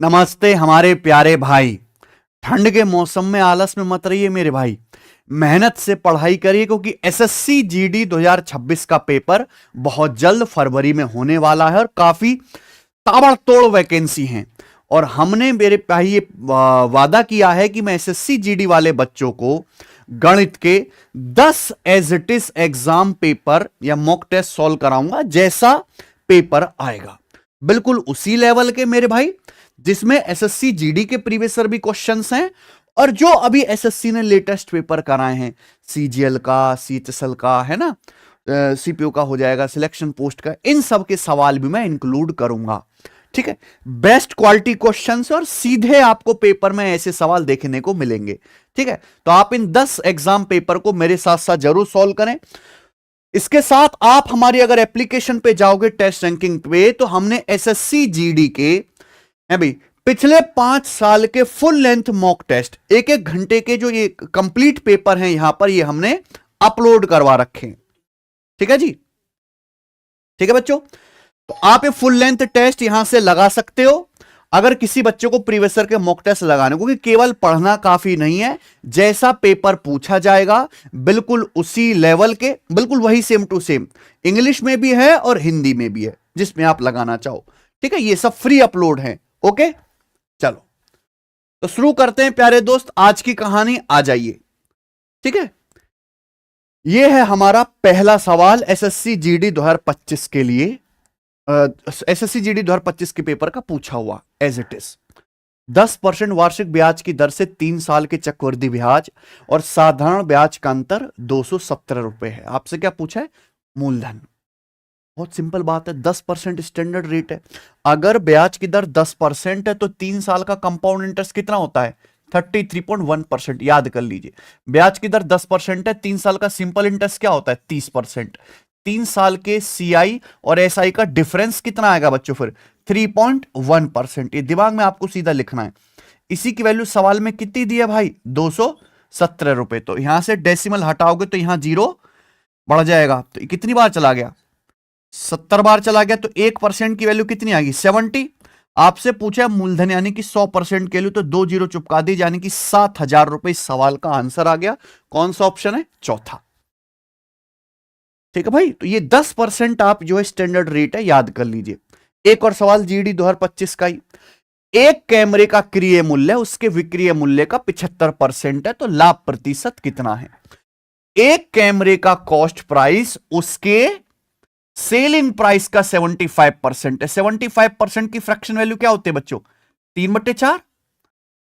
नमस्ते हमारे प्यारे भाई। ठंड के मौसम में आलस में मत रहिए मेरे भाई। मेहनत से पढ़ाई करिए क्योंकि एसएससी जीडी 2026 का पेपर बहुत जल्द फरवरी में होने वाला है और काफी ताबड़तोड़ वैकेंसी हैं। और हमने मेरे भाई ये वादा किया है कि मैं एसएससी जीडी वाले बच्चों को गणित के 10 as it is exam paper या मॉक टेस्ट सॉल्व कराऊंगा जैसा पेपर आएगा, बिल्कुल उसी लेवल के मेरे भाई जिसमें एसएससी जीडी के प्रीवियस ईयर भी क्वेश्चंस हैं और जो अभी एसएससी ने लेटेस्ट पेपर कराए हैं, सीजीएल का, सीएचएसएल का, है ना, सीपीओ का हो जाएगा, सिलेक्शन पोस्ट का, इन सब के सवाल भी मैं इंक्लूड करूंगा। ठीक है, बेस्ट क्वालिटी क्वेश्चंस और सीधे आपको पेपर में ऐसे सवाल देखने को मिलेंगे। ठीक है, तो आप इन 10 एग्जाम पेपर को मेरे साथ साथ जरूर सॉल्व करें। इसके साथ आप हमारी अगर एप्लीकेशन पे जाओगे टेस्ट रैंकिंग पे, तो हमने एसएससी जीडी के है भाई पिछले 5 साल के फुल लेंथ मॉक टेस्ट, एक एक घंटे के जो ये कंप्लीट पेपर हैं यहां पर, ये हमने अपलोड करवा रखे हैं। ठीक है जी, ठीक है बच्चों, तो आप ये फुल लेंथ टेस्ट यहां से लगा सकते हो अगर किसी बच्चे को प्रीवियस ईयर के मॉक टेस्ट लगाने को, क्योंकि केवल पढ़ना काफी नहीं है, जैसा पेपर पूछा जाएगा बिल्कुल उसी लेवल के, बिल्कुल वही सेम टू सेम इंग्लिश में भी है और हिंदी में भी है जिसमें आप लगाना चाहो। ठीक है, ये सब फ्री अपलोड है। ओके, चलो तो शुरू करते हैं प्यारे दोस्त, आज की कहानी। आ जाइए। ठीक है, यह है हमारा पहला सवाल एसएससी जीडी 2025 के लिए, एसएससी जीडी 2025 के पेपर का पूछा हुआ एज इट इज। 10% वार्षिक ब्याज की दर से 3 साल के चक्रवृद्धि ब्याज और साधारण ब्याज का अंतर 217 रुपए है। आपसे क्या पूछा है? मूलधन। बहुत सिंपल बात है, 10% स्टैंडर्ड रेट है। अगर ब्याज की दर 10% है तो 3 साल का कंपाउंड इंटरेस्ट कितना होता है? 33.1%। याद कर लीजिए, ब्याज की दर 10% है, 3 साल का सिंपल इंटरेस्ट क्या होता है? 30%। 3 साल के सीआई और एसआई का डिफरेंस कितना आएगा बच्चों? फिर 3.1%। ये दिमाग में आपको सीधा लिखना है। इसी की वैल्यू सवाल में कितनी दी है भाई? 217 रुपए। तो यहां से डेसिमल हटाओगे तो यहां जीरो बढ़ जाएगा, तो कितनी बार चला गया? 70 बार चला गया। तो 1% की वैल्यू कितनी आएगी? 70। आपसे पूछा मूलधन यानी कि 100% के लिए, तो 2 जीरो चुपका दी, यानी कि 7,000 रुपए। इस सवाल का आंसर आ गया। कौन सा ऑप्शन है? चौथा। ठीक है भाई, तो ये 10% आप जो है स्टैंडर्ड रेट है, याद कर लीजिए। एक और सवाल जीडी 2025 का ही। एक कैमरे का क्रय मूल्य उसके विक्रय मूल्य का 75% है, तो लाभ प्रतिशत कितना है? एक कैमरे का कॉस्ट प्राइस उसके सेलिंग प्राइस का 75% है। 75% की फ्रैक्शन वैल्यू क्या होती है बच्चों? 3/4।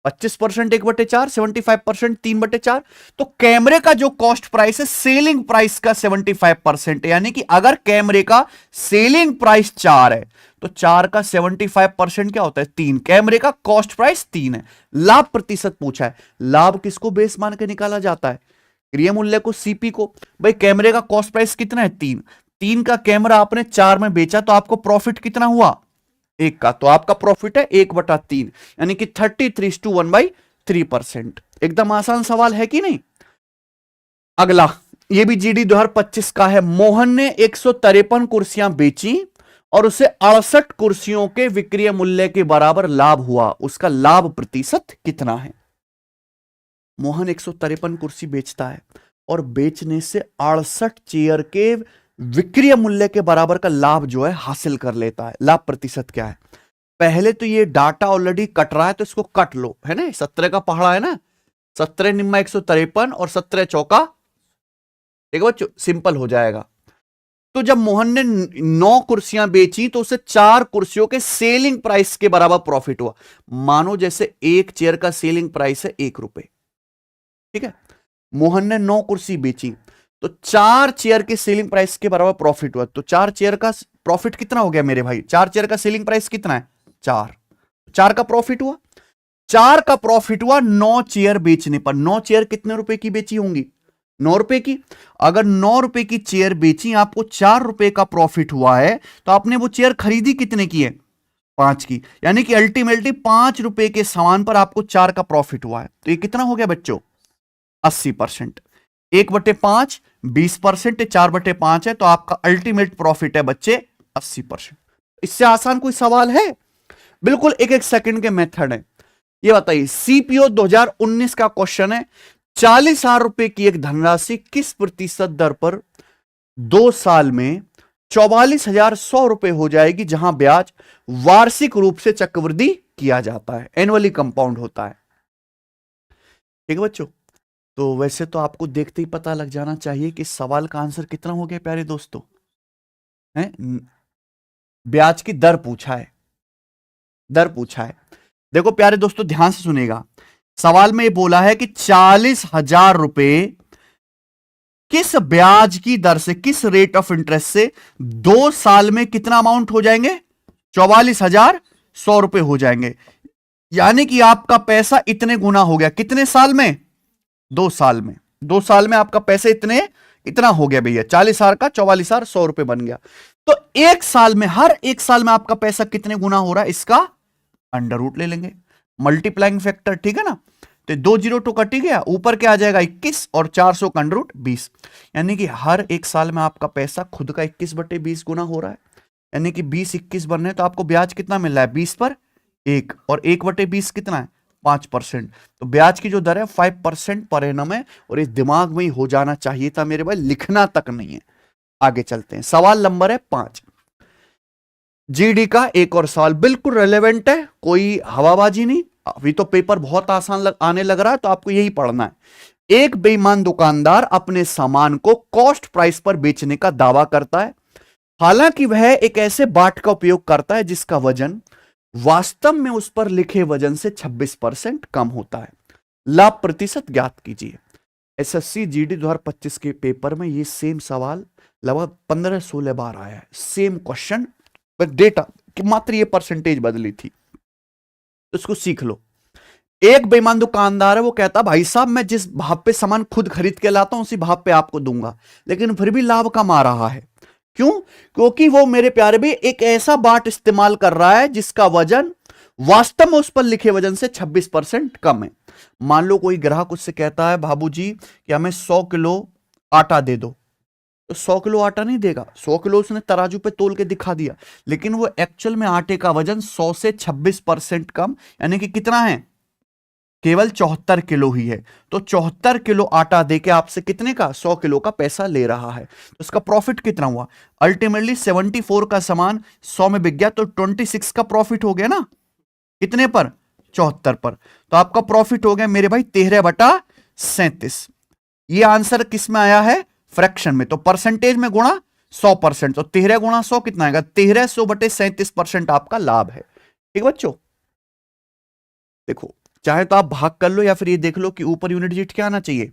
25% 1/4, 75% 3/4। तो कैमरे का जो कॉस्ट प्राइस है सेलिंग प्राइस का 75% है, यानी कि अगर कैमरे का सेलिंग प्राइस 4 है तो 4 का 75% क्या होता है? 3। कैमरे का कॉस्ट प्राइस 3 है। लाभ प्रतिशत पूछा है। लाभ किसको बेस मान के निकाला जाता है? क्रय मूल्य को, सीपी को। भाई कैमरे का कॉस्ट प्राइस कितना है? 3। 3 का कैमरा आपने 4 में बेचा तो आपको प्रॉफिट कितना हुआ? 1 का। तो आपका प्रॉफिट है 1/3, यानी कि 33:1/3%। एकदम आसान सवाल है कि नहीं? अगला, यह भी जीडी 2025 का है। मोहन ने 153 कुर्सियां बेची और उसे 68 कुर्सियों के विक्रय मूल्य के बराबर लाभ हुआ। उसका लाभ प्रतिशत कितना है? मोहन 153 कुर्सी बेचता है और बेचने से 68 चेयर के विक्रय मूल्य के बराबर का लाभ जो है हासिल कर लेता है। लाभ प्रतिशत क्या है? पहले तो ये डाटा ऑलरेडी कट रहा है तो इसको कट लो, है ना। 17 का पहाड़ा है ना, 17 निम्मा 153 और 17 चौका, ठीक है बच्चों, सिंपल हो जाएगा। तो जब मोहन ने 9 कुर्सियां बेची तो उसे 4 कुर्सियों के सेलिंग प्राइस के बराबर प्रॉफिट हुआ। मानो जैसे एक चेयर का सेलिंग प्राइस है 1 रुपए, ठीक है। मोहन ने 9 कुर्सी बेची तो 4 चेयर के सेलिंग प्राइस के बराबर प्रॉफिट हुआ। तो 4 चेयर का प्रॉफिट कितना हो गया मेरे भाई? 4 चेयर का सेलिंग प्राइस कितना है? 4। 4 का प्रॉफिट हुआ। 4 का प्रॉफिट हुआ 9 चेयर बेचने पर। 9 चेयर कितने रुपए की बेची होंगी? 9 रुपए की। अगर 9 रुपए की चेयर बेची, आपको 4 रुपए का प्रॉफिट हुआ है, तो आपने वो चेयर खरीदी कितने की है? 5 की। यानी कि अल्टीमेटली 5 रुपए के सामान पर आपको 4 का प्रॉफिट हुआ है। तो ये कितना हो गया बच्चों? 80%। 1/5 20%, 4/5 है, तो आपका अल्टीमेट प्रॉफिट है बच्चे 80%। इससे आसान कोई सवाल है? बिल्कुल एक एक सेकंड के मेथड है। ये बताइए, सीपीओ 2019 का क्वेश्चन है, 40,000 रुपए की एक धनराशि किस प्रतिशत दर पर 2 साल में 44,100 रुपए हो जाएगी, जहां ब्याज वार्षिक रूप से चक्रवृद्धि किया जाता है, एनुअली कंपाउंड होता है। ठीक है बच्चों, तो वैसे तो आपको देखते ही पता लग जाना चाहिए कि सवाल का आंसर कितना हो गया प्यारे दोस्तों, है ब्याज की दर पूछा है, दर पूछा है। देखो प्यारे दोस्तों ध्यान से सुनेगा, सवाल में ये बोला है कि 40,000 रुपए किस ब्याज की दर से, किस रेट ऑफ इंटरेस्ट से 2 साल में कितना अमाउंट हो जाएंगे, 44,100 रुपए हो जाएंगे। यानी कि आपका पैसा इतने गुना हो गया, कितने साल में, 2 साल में। 2 साल में आपका पैसे इतना हो गया भैया, 40,000 का 44,100 रुपए बन गया। तो एक साल में, हर एक साल में आपका पैसा कितने गुना हो रहा है, इसका अंडर रूट ले लेंगे, मल्टीप्लाइंग फैक्टर, ठीक है ना। तो 2 0 तो कट ही गया, ऊपर क्या आ जाएगा 21 और 400 का अंडर रूट 20। यानी कि हर एक साल में आपका पैसा खुद का 21/20 गुना हो रहा है, यानी कि 20-21 बन रहे हैं, तो आपको ब्याज कितना मिल रहा है, 20 पर 1, और 1/20 कितना है, 5%। तो ब्याज की जो दर है 5% पर एनम है, और इस दिमाग में ही हो जाना चाहिए था मेरे भाई, लिखना तक नहीं है। आगे चलते हैं, सवाल नंबर है 5, जीडी का एक और सवाल, बिल्कुल रेलेवेंट है, कोई हवाबाजी नहीं। अभी तो पेपर बहुत आसान आने लग रहा है, तो आपको यही पढ़ना है। एक बेईमान दुकानदार अपने सामान को कॉस्ट प्राइस पर बेचने का दावा करता है, हालांकि वह एक ऐसे बाट का उपयोग करता है जिसका वजन वास्तव में उस पर लिखे वजन से 26% कम होता है। लाभ प्रतिशत ज्ञात कीजिए। एसएससी जीडी 2025 के पेपर में ये सेम सवाल लगभग 15-16 बार आया है, सेम क्वेश्चन, डेटा कि मात्र ये परसेंटेज बदली थी, तो इसको सीख लो। एक बेईमान दुकानदार है, वो कहता भाई साहब मैं जिस भाव पे सामान खुद खरीद के लाता हूं उसी भाव पे आपको दूंगा, लेकिन फिर भी लाभ कम आ रहा है। क्यों? क्योंकि वो मेरे प्यारे भी एक ऐसा बाट इस्तेमाल कर रहा है जिसका वजन वास्तव में उस पर लिखे वजन से 26% कम है। मान लो कोई ग्राहक उससे कहता है बाबूजी कि हमें 100 किलो आटा दे दो, तो 100 किलो आटा नहीं देगा, 100 किलो उसने तराजू पे तोल के दिखा दिया, लेकिन वो एक्चुअल में आटे का वजन 100 से 26% कम, यानी कि कितना है, केवल 74 किलो ही है। तो 74 किलो आटा देके आपसे कितने का, 100 किलो का पैसा ले रहा है, तो उसका प्रॉफिट कितना हुआ, अल्टीमेटली 74 का सामान 100 में बिक गया, तो 26 का प्रॉफिट हो गया ना, कितने पर, 74 पर। तो आपका प्रॉफिट हो गया मेरे भाई 13/37। ये आंसर किस में आया है, फ्रैक्शन में, तो परसेंटेज में गुणा 100%, तो 13 गुणा 100 कितना आएगा, 1300/37% आपका लाभ है। ठीक बच्चों, देखो चाहे तो आप भाग कर लो या फिर ये देख लो कि ऊपर यूनिट डिजिट क्या आना चाहिए,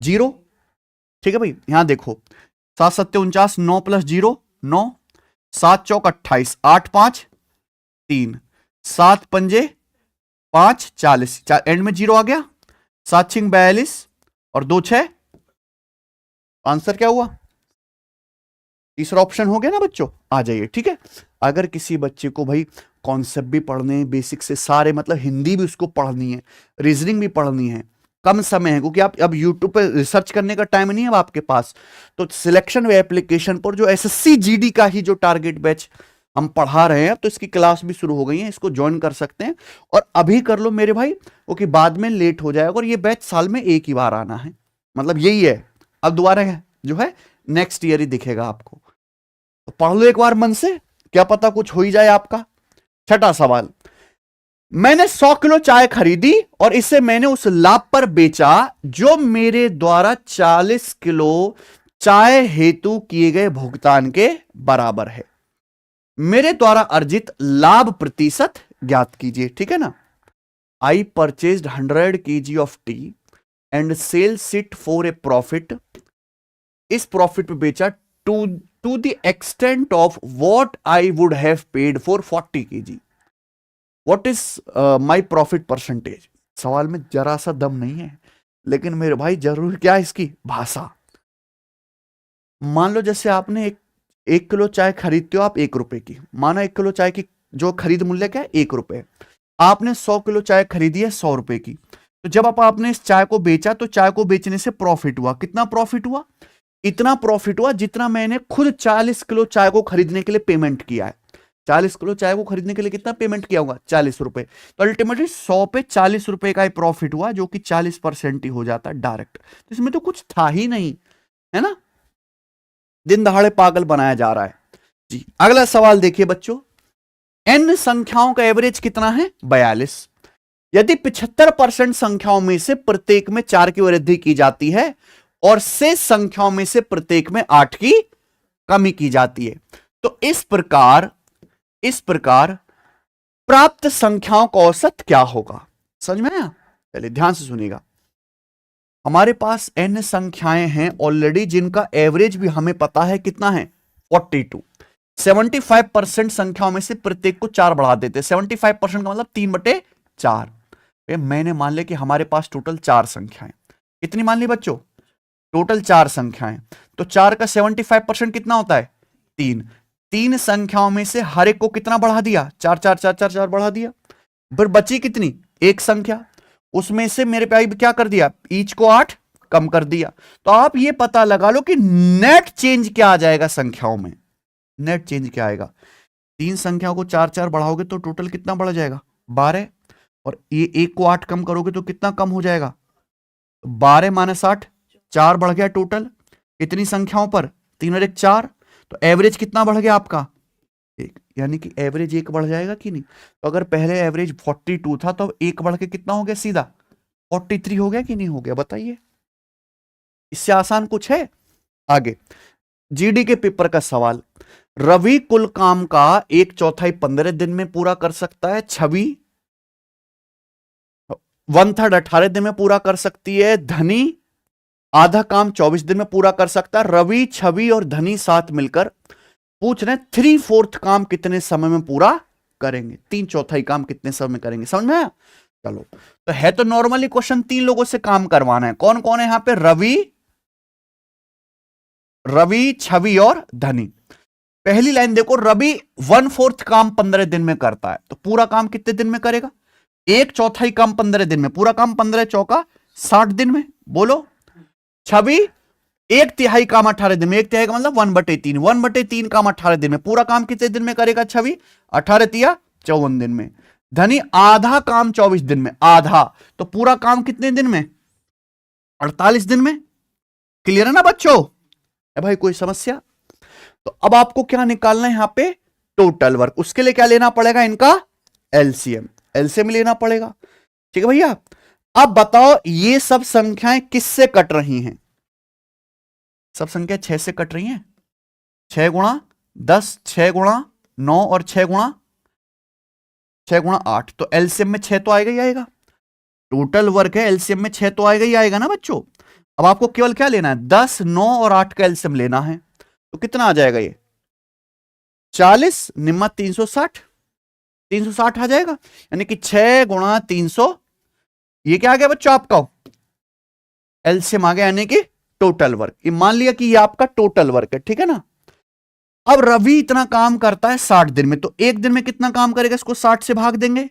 0। ठीक है भाई, यहां देखो 7 7 49, 9 + 0 9, 7 चौक 28, 8 5 3, 7 पंजे 5 40, एंड में 0 आ गया, 7 6 42 और 2 6, आंसर क्या हुआ, तीसरा ऑप्शन हो गया ना बच्चों। आ जाइए, ठीक है। अगर किसी बच्चे को भाई कॉन्सेप्ट भी पढ़ने, बेसिक से सारे, मतलब हिंदी भी उसको पढ़नी है, रीजनिंग भी पढ़नी है, कम समय है क्योंकि आप अब यूट्यूब पे रिसर्च करने का टाइम नहीं है अब आपके पास, तो सिलेक्शन वे एप्लीकेशन पर जो एसएससी जीडी का ही जो टारगेट बैच हम पढ़ा रहे हैं, तो इसकी क्लास भी शुरू हो गई है, इसको ज्वाइन कर सकते हैं, और अभी कर लो मेरे भाई, क्योंकि बाद में लेट हो जाएगा, और ये बैच साल में एक ही बार आना है, मतलब यही है, अब दोबारा जो है नेक्स्ट ईयर ही दिखेगा आपको। तो पढ़ लो एक बार मन से, क्या पता कुछ हो ही जाए आपका। छठा सवाल, मैंने 100 किलो चाय खरीदी और इसे मैंने उस लाभ पर बेचा जो मेरे द्वारा 40 किलो चाय हेतु किए गए भुगतान के बराबर है। मेरे द्वारा अर्जित लाभ प्रतिशत ज्ञात कीजिए। ठीक है ना, I purchased 100 kg of tea and sells it for a profit. इस प्रॉफिट पे बेचा to the extent of what I would have paid for 40 kg। What is my profit percentage. सवाल में जरा सा दम नहीं है, लेकिन मेरे भाई जरूर क्या है इसकी भाषा। मान लो जैसे आपने एक किलो चाय खरीदते हो आप 1 रुपए की, माना 1 किलो चाय की जो खरीद मूल्य क्या है 1 रुपए, आपने 100 किलो चाय खरीदी है 100 रुपए की, तो जब आपने इस चाय को बेचा तो चाय को बेचने से प्रॉफिट हुआ, कितना प्रॉफिट हुआ, इतना प्रॉफिट हुआ जितना मैंने खुद 40 किलो चाय को खरीदने के लिए पेमेंट किया है। 40 किलो चाय को खरीदने के लिए कितना पेमेंट किया होगा? 40 रुपए। तो अल्टीमेटली 100 पे 40 रुपए का ही प्रॉफिट हुआ, जो कि 40% ही हो जाता है डायरेक्ट। तो इसमें तो कुछ था ही नहीं, है ना, दिन दहाड़े पागल बनाया जा रहा है जी। अगला सवाल देखिए बच्चों, n संख्याओं का एवरेज कितना है? 42। यदि 75% संख्याओं में से प्रत्येक में 4 की वृद्धि की जाती है और शेष संख्याओं में से प्रत्येक में 8 की कमी की जाती है, तो इस प्रकार प्राप्त संख्याओं का औसत क्या होगा? समझ में आया? चलिए ध्यान से सुनिएगा। हमारे पास n संख्याएं हैं ऑलरेडी, जिनका एवरेज भी हमें पता है कितना है? 42। 75% संख्याओं में से प्रत्येक को 4 बढ़ा देते हैं। 75% का मतलब 3/4। मैंने मान लिया कि हमारे पास टोटल 4 संख्याएं। कितनी मान ली बच्चों? टोटल 4 संख्याएं। तो 4 का 75% कितना होता है? 3। 3 संख्याओं में से हर एक को कितना बढ़ा दिया? 4 4 4 4 4 बढ़ा दिया। फिर बची कितनी? एक संख्या। उसमें से मेरे पे क्या कर दिया? ईच को 8 कम कर दिया। तो आप ये पता लगा लो कि नेट चेंज क्या आ जाएगा संख्याओं में। नेट चेंज क्या आएगा? 3 संख्याओं को 4 4 बढ़ाओगे तो टोटल कितना बढ़ जाएगा? 12। और ये 1 को 8 कम करोगे तो कितना कम हो जाएगा? 12 - 8, 4 बढ़ गया टोटल। कितनी संख्याओं पर? 3 और 1 4। तो एवरेज कितना बढ़ गया आपका? 1। यानी कि एवरेज 1 बढ़ जाएगा कि नहीं? तो अगर पहले एवरेज 42 था तो 1 बढ़ के कितना हो गया? सीधा 43 हो गया कि नहीं हो गया? बताइए, इससे आसान कुछ है? आगे जीडी के पेपर का सवाल। रवि कुल काम का 1/4 15 दिन में पूरा कर सकता है। छवि 1/3 18 दिन में पूरा कर सकती है। धनी आधा काम 24 दिन में पूरा कर सकता है। रवि, छवि और धनी साथ मिलकर पूछ रहे हैं 3/4 काम कितने समय में पूरा करेंगे? 3/4 काम कितने समय में करेंगे? समझ में आया? चलो, तो है तो नॉर्मली क्वेश्चन 3 लोगों से काम करवाना है। कौन कौन है यहां पे? रवि, छवि और धनी। पहली लाइन देखो, रवि 1/4 काम 15 दिन में करता है, तो पूरा काम कितने दिन में करेगा? 1/4 काम 15 दिन में। पूरा काम 15 चौका 60 दिन में। बोलो। छवि 1/3 काम 18 दिन में। 1/3 का मतलब 1/3। 1/3 काम 18 दिन में। पूरा काम कितने दिन में करेगा छवि? 18 तिया 54 दिन में। धनी आधा काम 24 दिन में। आधा, तो पूरा काम कितने दिन में? 48 दिन में। क्लियर है ना बच्चों? भाई कोई समस्या? तो अब आपको क्या निकालना है यहां पे? Total work. उसके लिए क्या लेना पड़ेगा? इनका एलसीएम। एलसीएम लेना पड़ेगा। ठीक है भैया। अब बताओ, ये सब संख्याएं किससे कट रही हैं? सब संख्या 6 से कट रही हैं। 6 गुणा 10, 6 गुणा 9 और 6 गुणा 8। तो एलसीएम में 6 तो आएगा ही आएगा। टोटल वर्क है, एलसीएम में 6 तो आएगा ही आएगा ना बच्चों। अब आपको केवल क्या लेना है? 10, 9 और 8 का एलसीएम लेना है। तो कितना आ जाएगा ये? 40 निम्मा 360। 360 आ जाएगा। यानी कि 6 गुणा 300, ये क्या आ गया बच्चों आपका? एलसीएम आ गया, यानी कि टोटल वर्क। ये मान लिया कि ये आपका टोटल वर्क है, ठीक है ना। अब रवि इतना काम करता है 60 दिन में, तो एक दिन में कितना काम करेगा? इसको 60 से भाग देंगे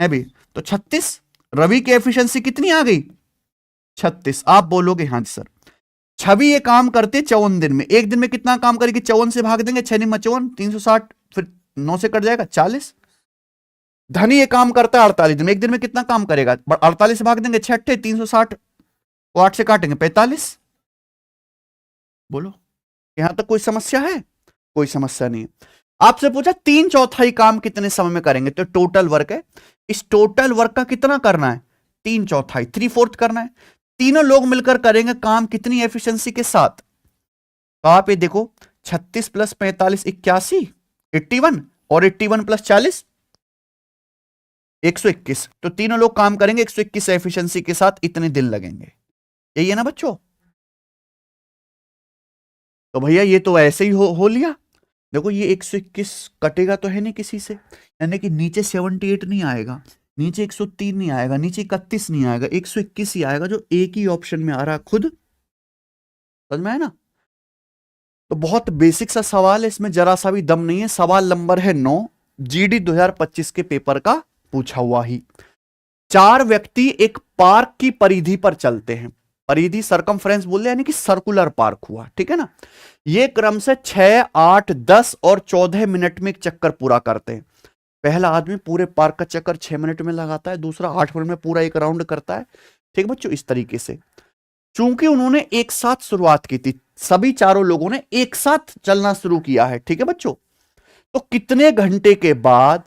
है भी, तो 36। रवि की एफिशिएंसी कितनी आ गई? 36। आप बोलोगे हाँ जी सर। छवि ये काम करते 54 दिन में। एक दिन में कितना काम करेगी? 54 से भाग देंगे। 6 निम्मा 54, 360, फिर 9 से कट जाएगा 40। धनी ये काम करता है 48 दिन में। एक दिन में कितना काम करेगा? 48 से भाग देंगे 6 8 360 को 8 से काटेंगे 45। बोलो, यहां तक कोई समस्या है? कोई समस्या नहीं है। आपसे पूछा 3/4 काम कितने समय में करेंगे, तो टोटल वर्क है। इस टोटल वर्क का कितना करना है? 3/4, 3/4 करना है। तीनों लोग मिलकर करेंगे काम कितनी एफिशिएंसी के साथ? तो आप ये देखो, 36 + 45 81, 81 और 81 + 40 121। तो तीनों लोग काम करेंगे 121 एफिशिएंसी के साथ, इतने दिन लगेंगे। यही है ना बच्चों? तो भैया ये तो ऐसे ही हो लिया। देखो ये 121 कटेगा तो है नहीं किसी से, यानी कि नीचे 78 नहीं आएगा, नीचे 103 नहीं आएगा, नीचे 31 नहीं आएगा, 121 ही आएगा, जो एक ही ऑप्शन में आ रहा है खुद। समझ में आया ना? तो बहुत बेसिक सा सवाल है, इसमें जरा सा भी दम नहीं है। सवाल नंबर है 9, जीडी 2025 के पेपर का पूछा हुआ ही। 4 व्यक्ति एक पार्क की परिधि पर चलते हैं। परिधि सरकमफ्रेंस बोल यानी कि सर्कुलर पार्क हुआ, ठीक है ना। ये क्रम से 6, 8, 10 और 14 मिनट में एक चक्कर पूरा करते हैं। पहला आदमी पूरे पार्क का चक्कर 6 मिनट में लगाता है, दूसरा 8 मिनट में पूरा एक राउंड करता है, ठीक है बच्चों। इस तरीके से चूंकि उन्होंने एक साथ शुरुआत की थी, सभी चारों लोगों ने एक साथ चलना शुरू किया है, ठीक है बच्चों। तो कितने घंटे के बाद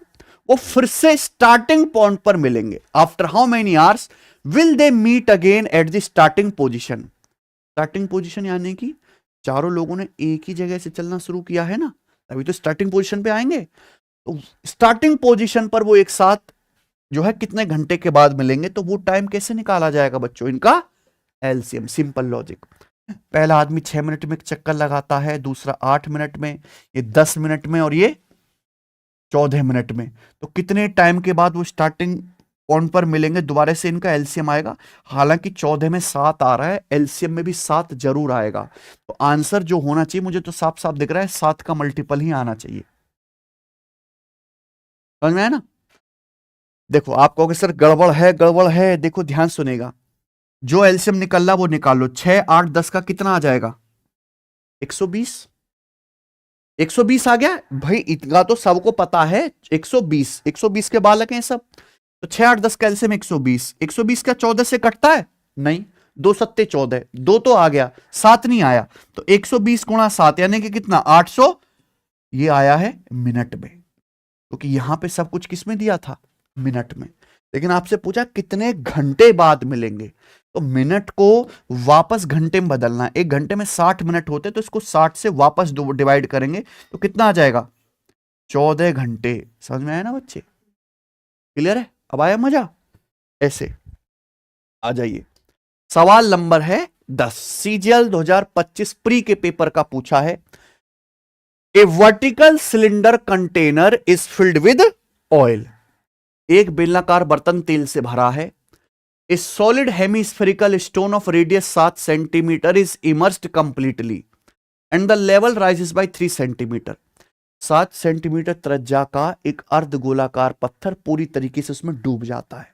वो फिर से स्टार्टिंग पॉइंट पर मिलेंगे? After how many hours will they meet again at the starting position? Starting position यानी कि चारों लोगों ने एक ही जगह से चलना शुरू किया है ना, तभी तो स्टार्टिंग पोजीशन पे आएंगे। तो स्टार्टिंग पोजीशन पर वो एक साथ जो है कितने घंटे के बाद मिलेंगे? तो वो टाइम कैसे निकाला जाएगा बच्चों? इनका एलसीएम, सिंपल लॉजिक। पहला आदमी 6 मिनट में चक्कर लगाता है, दूसरा 8 मिनट में, ये 10 मिनट में और ये 14 मिनट में। तो कितने टाइम के बाद वो स्टार्टिंग पॉइंट पर मिलेंगे? दोबारा से इनका एलसीएम आएगा। हालांकि 14 में 7 आ रहा है, एलसीएम में भी 7 जरूर आएगा। तो आंसर जो होना चाहिए, मुझे तो साफ साफ दिख रहा है 7 का मल्टीपल ही आना चाहिए। समझ में आया ना? देखो आप कहोगे सर गड़बड़ है, गड़बड़ है। देखो ध्यान सुनेगा, जो एलसीएम निकलना वो निकाल लो। 6, 8, 10 का कितना आ जाएगा? 120। 120 आ गया भाई, इतना तो सबको पता है। 120, 120 के बालक हैं सब। तो 6, 8, 10 का एलसीएम 120। 120 का 14 से कटता है? नहीं। 2 सत्ते 14, 2 तो आ गया, 7 नहीं आया। तो 120 गुणा 7 यानी कि कितना? 800। ये आया है मिनट में, क्योंकि यहां पे सब कुछ किस में दिया था? मिनट में। लेकिन आपसे पूछा कितने घंटे बाद मिलेंगे, तो मिनट को वापस घंटे में बदलना है। 1 घंटे में 60 मिनट होते, तो इसको 60 से वापस डिवाइड करेंगे तो कितना आ जाएगा? 14 घंटे। समझ में आया ना बच्चे? क्लियर है? अब आया मजा? ऐसे आ जाइए। सवाल नंबर है 10, सीजीएल 2025 प्री के पेपर का पूछा है। A vertical cylinder container is filled with oil. एक बेलनाकार बर्तन तेल से भरा है। A solid hemispherical stone of radius 7 centimetre is immersed completely and the level rises by 3 centimetre. 7 centimetre त्रिज्या का एक अर्धगोलाकार पत्थर पूरी तरीके से उसमें डूब जाता है।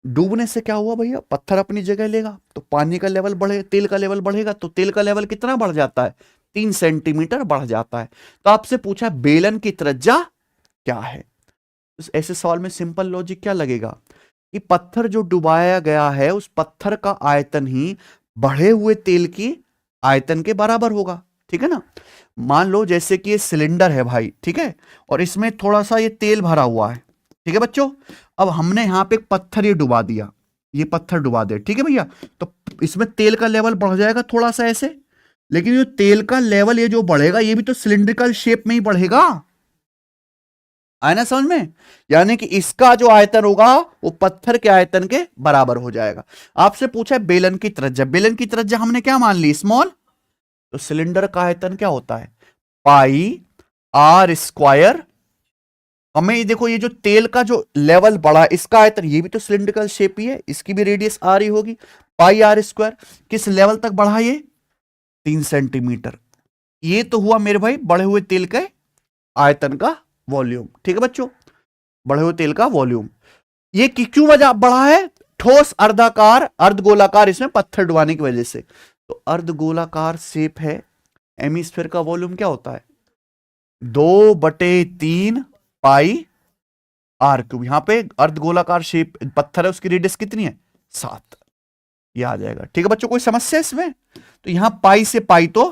डूबने से क्या हुआ भैया? पत्थर अपनी जगह लेगा तो पानी का लेवल बढ़े, तेल का लेवल बढ़ेगा, तो तेल का लेवल कितना बढ़ जाता है? 3 सेंटीमीटर बढ़ जाता है। तो आपसे पूछा बेलन की त्रिज्या क्या है? तो ऐसे सवाल में सिंपल लॉजिक क्या लगेगा कि पत्थर जो डुबाया गया है उस पत्थर का आयतन ही बढ़े हुए तेल की आयतन के बराबर होगा, ठीक है ना। मान लो जैसे कि ये सिलेंडर है भाई, ठीक है, और इसमें थोड़ा सा ये तेल भरा हुआ है, ठीक है बच्चों। अब हमने यहां पे एक पत्थर ये डुबा दिया, ये पत्थर डुबा दे, ठीक है भैया। तो इसमें तेल का लेवल बढ़ जाएगा थोड़ा सा ऐसे, लेकिन ये तेल का लेवल ये जो बढ़ेगा ये भी तो सिलिंड्रिकल शेप में ही बढ़ेगा, आया ना समझ में? यानी कि इसका जो आयतन होगा वो पत्थर के आयतन के बराबर हो जाएगा। आपसे पूछा है बेलन की त्रिज्या। बेलन की त्रिज्या हमने क्या मान ली? स्मॉल। तो सिलेंडर का आयतन क्या होता है? पाई आर स्क्वायर। हमें ये देखो, ये जो तेल का जो लेवल बढ़ा इसका आयतन, ये भी तो सिलिंड्रिकल शेप ही है, इसकी भी रेडियस आर ही होगी। पाई आर स्क्वायर किस लेवल तक बढ़ा? ये 3 सेंटीमीटर। ये तो हुआ मेरे भाई बढ़े हुए तेल के आयतन का वॉल्यूम, ठीक है बच्चों, बढ़े हुए तेल का वॉल्यूम। ये क्यों वजह बढ़ा है? ठोस अर्धाकार अर्धगोलाकार इसमें पत्थर डुबाने की वजह से। तो अर्धगोलाकार शेप है, हेमिस्फीयर का वॉल्यूम क्या होता है? 2/3 पाई आर क्यूब। यहां पे अर्धगोलाकार शेप पत्थर है, उसकी रेडियस कितनी है? 7। ये आ जाएगा, ठीक है बच्चों। कोई समस्या इसमें? तो यहां पाई से पाई तो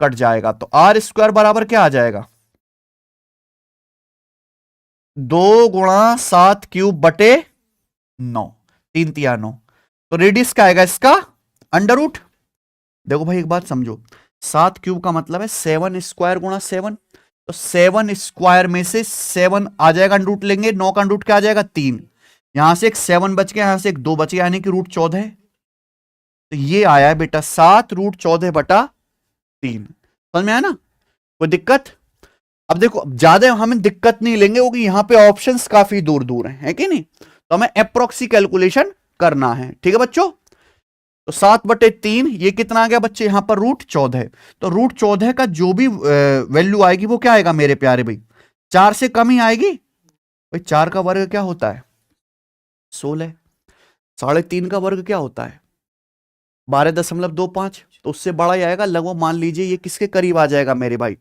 कट जाएगा, तो आर स्क्वायर बराबर क्या आ जाएगा? 2 गुणा 7 क्यूब बटे 9, 3 तिया 9। तो रेडियस क्या आएगा इसका? Under root. देखो भाई एक बात समझो, 7 क्यूब का मतलब है 7 स्क्वायर गुणा 7। तो 7 स्क्वायर में से 7 आ जाएगा, अंडर रूट लेंगे, 9 का अंडर रूट क्या आ जाएगा? 3। यहां से एक 7 बच गया, यहां से एक 2 बच गया, यानी कि रूट 14 है। तो ये आया है बेटा 7 रूट 14 बटा 3। समझ में आया ना? कोई दिक्कत? अब देखो ज्यादा हमें दिक्कत नहीं लेंगे क्योंकि यहां पे ऑप्शंस काफी दूर दूर हैं, है कि नहीं। तो हमें अप्रोक्सी कैलकुलेशन करना है, ठीक है बच्चों। तो 7/3 ये कितना आ गया बच्चे? यहां पर रूट 14। तो रूट 14 का जो भी वैल्यू आएगी वो क्या आएगा मेरे प्यारे भाई? 4 से कम ही आएगी भाई। 4 का वर्ग क्या होता है? 16। 3.5 का वर्ग क्या होता है? 12.25, तो उससे बड़ा ही आएगा लगभग। मान लीजिए ये किसके करीब आ जाएगा मेरे भाई,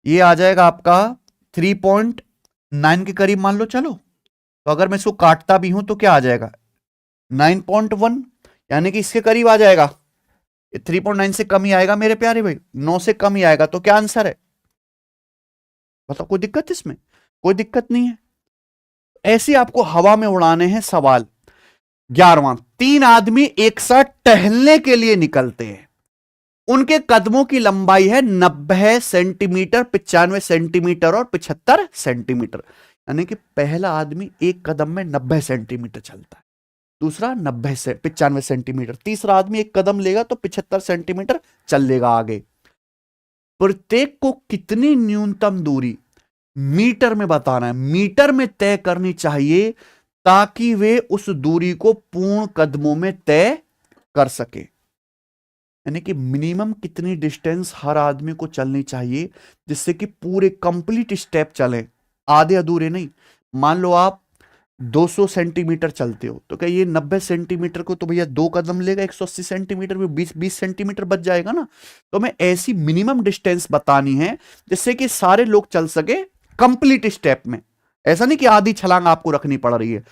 ये आ जाएगा आपका 3.9 के करीब मान लो। चलो तो अगर मैं इसको काटता भी हूं तो क्या आ जाएगा 9.1, यानी कि इसके करीब आ जाएगा। 3.9 से कम ही आएगा मेरे प्यारे भाई, 9 से कम ही आएगा। तो क्या आंसर है बताओ, कोई दिक्कत इसमें? कोई दिक्कत नहीं है। ऐसे आपको हवा में उड़ाने हैं सवाल। 11वां, 3 आदमी एक साथ टहलने के लिए निकलते हैं, उनके कदमों की लंबाई है 90 सेंटीमीटर, 95 सेंटीमीटर और 75 सेंटीमीटर। यानी कि पहला आदमी एक कदम में 90 सेंटीमीटर चलता है, दूसरा 90 से 95 सेंटीमीटर, तीसरा आदमी एक कदम लेगा तो 75 सेंटीमीटर चल लेगा आगे। प्रत्येक को कितनी न्यूनतम दूरी मीटर में बताना है, मीटर में तय करनी चाहिए ताकि वे उस दूरी को पूर्ण कदमों में तय कर सके। यानी कि मिनिमम कितनी डिस्टेंस हर आदमी को चलनी चाहिए जिससे कि पूरे कंप्लीट स्टेप चले, आधे अधूरे नहीं। मान लो आप 200 सेंटीमीटर चलते हो तो क्या ये 90 सेंटीमीटर को तो भैया 2 कदम लेगा, 180 सेंटीमीटर में 20 सेंटीमीटर बच जाएगा ना। तो मैं ऐसी मिनिमम डिस्टेंस बतानी है जिससे कि सारे लोग चल सके कंप्लीट स्टेप में। ऐसा नहीं कि आधी छलांग आपको रखनी पड़ रही है।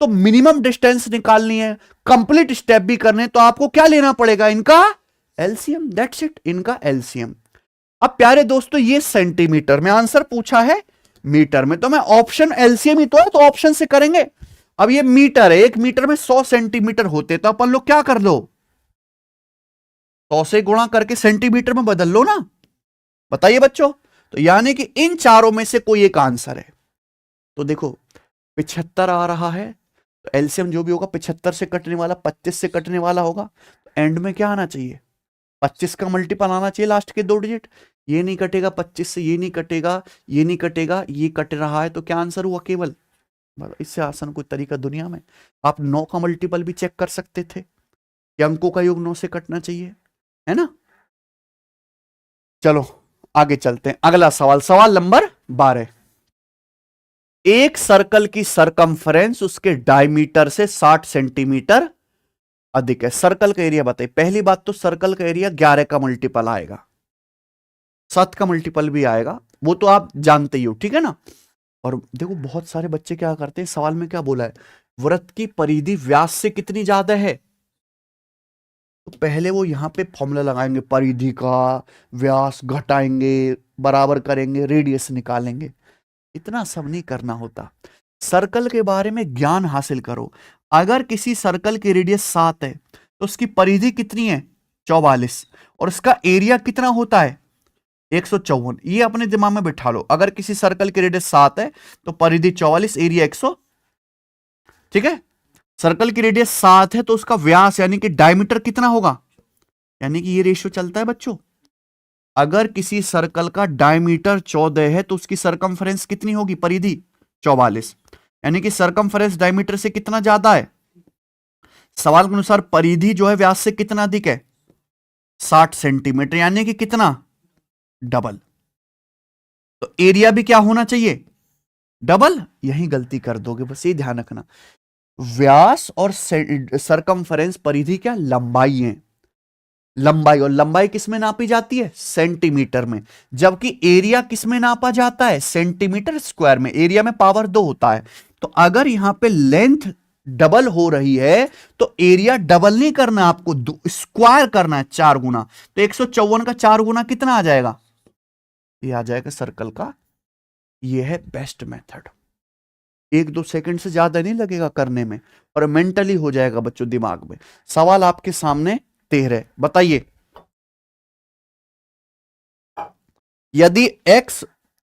तो मिनिमम डिस्टेंस निकालनी है, कंप्लीट स्टेप भी करने, तो आपको क्या लेना पड़ेगा, इनका एलसीएम। दैट्स इट, इनका एलसीएम। अब प्यारे दोस्तों ये सेंटीमीटर में आंसर पूछा है मीटर में, तो मैं ऑप्शन एलसीएम ही तो है तो ऑप्शन से करेंगे। अब ये मीटर है, 1 मीटर में 100 सेंटीमीटर होते, तो अपन लोग क्या कर लो 100 से गुणा करके सेंटीमीटर में बदल लो ना। बताइए बच्चों, तो यानी कि इन चारों में से कोई एक आंसर है। तो देखो 75 आ रहा है, तो एलसीएम जो भी होगा 75 से कटने वाला 25 से कटने वाला होगा, तो एंड में क्या आना चाहिए 25 का मल्टीपल आना चाहिए लास्ट के 2 डिजिट। ये नहीं कटेगा 25 से, ये नहीं कटेगा, ये नहीं कटेगा, ये कट रहा है, तो क्या आंसर हुआ केवल। इससे आसान कोई तरीका दुनिया में? आप 9 का मल्टीपल भी चेक कर सकते थे कि अंकों का योग 9 से कटना चाहिए, है ना। चलो आगे चलते हैं, अगला सवाल, सवाल नंबर 12। एक सर्कल की सरकमफ्रेंस उसके डायमीटर से 60 सेंटीमीटर अधिक है। सर्कल का एरिया बताइए। पहली बात तो सर्कल का एरिया 11 का मल्टीपल आएगा, 7 का मल्टीपल भी आएगा, वो तो आप जानते ही हो, ठीक है ना। और देखो बहुत सारे बच्चे क्या करते हैं, सवाल में क्या बोला है, वृत्त की परिधि व्यास से कितनी ज्यादा है, तो पहले वो यहां पे फॉर्मूला लगाएंगे, परिधि का व्यास घटाएंगे, बराबर करेंगे, रेडियस निकालेंगे। इतना सब नहीं करना होता। सर्कल के बारे में ज्ञान हासिल करो। अगर किसी सर्कल की रेडियस 7 है तो उसकी परिधि कितनी है 44, और उसका एरिया कितना होता है 154। ये अपने दिमाग में बिठा लो। अगर किसी सर्कल की रेडियस 7 है तो परिधि 44, एरिया 100, ठीक है। सर्कल की रेडियस 7 है तो उसका व्यास यानी कि डायमीटर कितना होगा, यानी कि ये रेशियो चलता है बच्चों। अगर किसी सर्कल का डायमीटर 14 है तो उसकी सरकमफ्रेंस कितनी होगी, परिधि 44, यानी कि सरकमफ्रेंस डायमीटर से कितना ज्यादा है। सवाल के अनुसार परिधि जो है व्यास से कितना अधिक है 60 सेंटीमीटर, यानी कि कितना डबल। तो एरिया भी क्या होना चाहिए डबल। यही गलती कर दोगे, बस ये ध्यान रखना। व्यास और सरकमफ्रेंस परिधि क्या लंबाई है, लंबाई, और लंबाई किस में नापी जाती है सेंटीमीटर में, जबकि एरिया किस में नापा जाता है सेंटीमीटर स्क्वायर में। एरिया में पावर 2 होता है। तो अगर यहां पे लेंथ डबल हो रही है तो एरिया डबल नहीं करना, आपको स्क्वायर करना है 4 गुना। तो 154 का 4 गुना कितना आ जाएगा, ये आ जाएगा सर्कल का। ये है बेस्ट मेथड, 1-2 सेकंड से ज्यादा नहीं लगेगा करने में, और मेंटली हो जाएगा बच्चों दिमाग में। सवाल आपके सामने 13, बताइए यदि x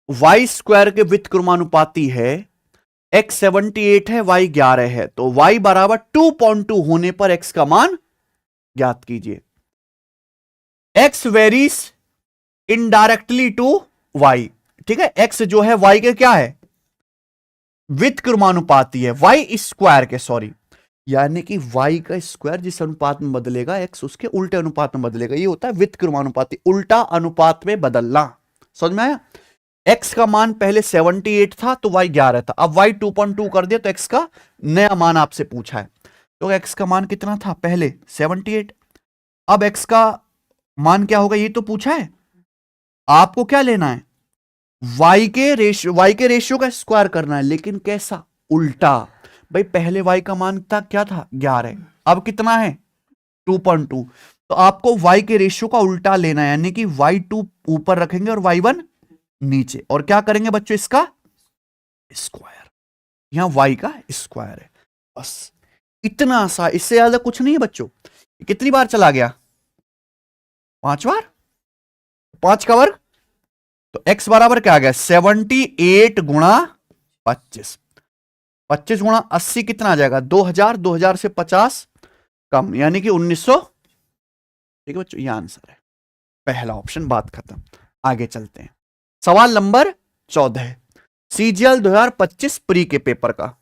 y स्क्वायर के व्युत्क्रमानुपाती है, x 78 है, y 11 है, तो y बराबर 2.2 होने पर x का मान ज्ञात कीजिए। x varies indirectly to y, ठीक है। x जो है y के क्या है व्युत्क्रमानुपाती है, y स्क्वायर के, सॉरी, यानी कि y का स्क्वायर जिस अनुपात में बदलेगा x उसके उल्टे अनुपात में बदलेगा, ये होता है व्युत्क्रमानुपाती, उल्टा अनुपात में बदलना। समझ में आया। x का मान पहले 78 था तो y 11 था, अब y 2.2 कर दिया तो x का नया मान आपसे पूछा है। तो x का मान कितना था पहले 78, अब x का मान क्या होगा ये तो पूछा है, आपको क्या लेना है, y के रेशियो का स्क्वायर करना है, लेकिन कैसा, उल्टा। भाई पहले y का मान था क्या था 11, अब कितना है 2.2, तो आपको y के रेशियो का उल्टा लेना है, यानी कि y2 ऊपर रखेंगे और y1 नीचे, और क्या करेंगे बच्चों इसका स्क्वायर, यहां y का स्क्वायर है, बस इतना सा, इससे ज्यादा कुछ नहीं है बच्चों। कितनी बार चला गया, 5 बार, 5 का वर्ग, तो x बराबर क्या आ गया 78 गुणा 25, 25 गुणा 80 कितना आ जाएगा 2000, 2000 से 50 कम, यानी कि 1900। ठीक है बच्चों, ये आंसर है पहला ऑप्शन, बात खत्म। आगे चलते हैं, सवाल नंबर 14 CGL 2025 प्री के पेपर का।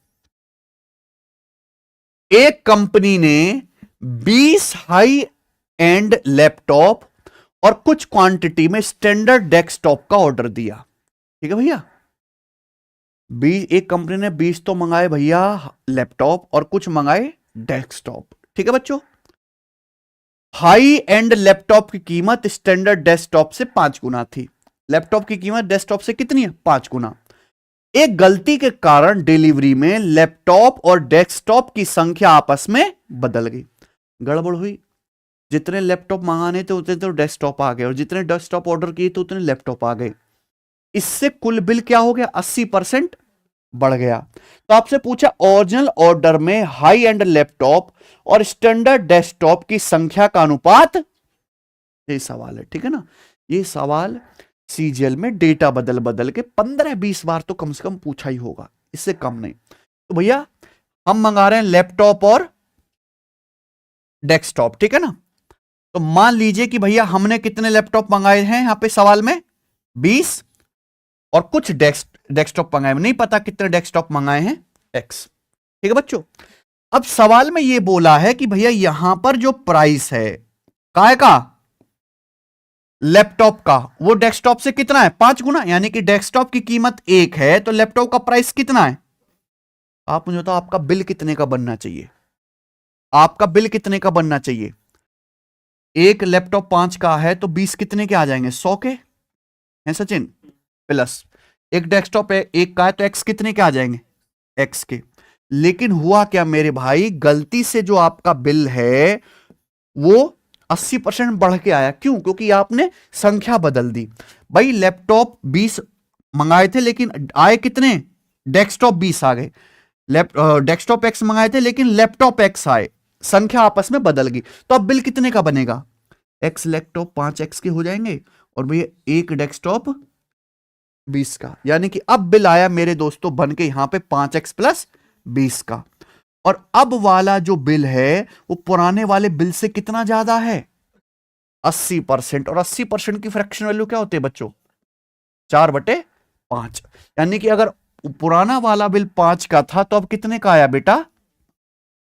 एक कंपनी ने 20 हाई एंड लैपटॉप और कुछ क्वांटिटी में स्टैंडर्ड डेस्कटॉप का ऑर्डर दिया। ठीक है भैया, एक कंपनी ने 20 तो मंगाए भैया लैपटॉप और कुछ मंगाए डेस्कटॉप। ठीक है बच्चों, हाई एंड लैपटॉप की कीमत स्टैंडर्ड डेस्कटॉप से 5 गुना थी, लैपटॉप की कीमत डेस्कटॉप से कितनी है 5 गुना। एक गलती के कारण डिलीवरी में लैपटॉप और डेस्कटॉप की संख्या आपस में बदल गई, गड़बड़ हुई, जितने लैपटॉप मंगाने थे उतने तो डेस्कटॉप आ गए, और जितने डेस्कटॉप ऑर्डर किए थे उतने लैपटॉप आ गए, इससे कुल बिल क्या हो गया 80% बढ़ गया। तो आपसे पूछा ओरिजिनल ऑर्डर में हाई एंड लैपटॉप और स्टैंडर्ड डेस्कटॉप की संख्या का अनुपात, ये सवाल है। ठीक है ना, ये सवाल सीजीएल में डेटा बदल बदल के 15-20 बार तो कम से कम पूछा ही होगा, इससे कम नहीं। तो भैया हम मंगा रहे हैं लैपटॉप और डेस्कटॉप, ठीक है ना, तो मान लीजिए कि भैया हमने कितने लैपटॉप मंगाए हैं यहां पे सवाल में 20, और कुछ डेस्कटॉप मंगाए, नहीं पता कितने डेस्कटॉप मंगाए हैं x। ठीक है बच्चों, अब सवाल में यह बोला है कि भैया यहां पर जो प्राइस है काय का लैपटॉप का, वो डेस्कटॉप से कितना है 5 गुना, यानी कि डेस्कटॉप की कीमत 1 है तो लैपटॉप का प्राइस कितना है। आप मुझे बताओ आपका बिल कितने का बनना चाहिए, आपका बिल कितने का बनना चाहिए। एक लैपटॉप 5 का है तो 20 कितने के आ जाएंगे 100 के हैं सचिन, प्लस एक डेस्कटॉप है 1 का है तो x कितने के आ जाएंगे x के। लेकिन हुआ क्या मेरे भाई, गलती से जो आपका बिल है वो 80% बढ़ के आया, क्यों, क्योंकि आपने संख्या बदल दी। भाई लैपटॉप 20 मंगाए थे लेकिन आए कितने, डेस्कटॉप 20 आ गए, डेस्कटॉप x मंगाए थे लेकिन लैपटॉप x आए, संख्या आपस में बदल गई, तो अब बिल कितने का बनेगा, x लैपटॉप 5x के हो जाएंगे और भैया एक डेस्कटॉप 20 का, यानी कि अब बिल आया मेरे दोस्तों बन के यहां पे 5x प्लस 20 का। और अब वाला जो बिल है वो पुराने वाले बिल से कितना ज्यादा है 80%, और 80% की फ्रैक्शन वैल्यू क्या होती है बच्चों 4/5, यानी कि अगर पुराना वाला बिल 5 का था तो अब कितने का आया बेटा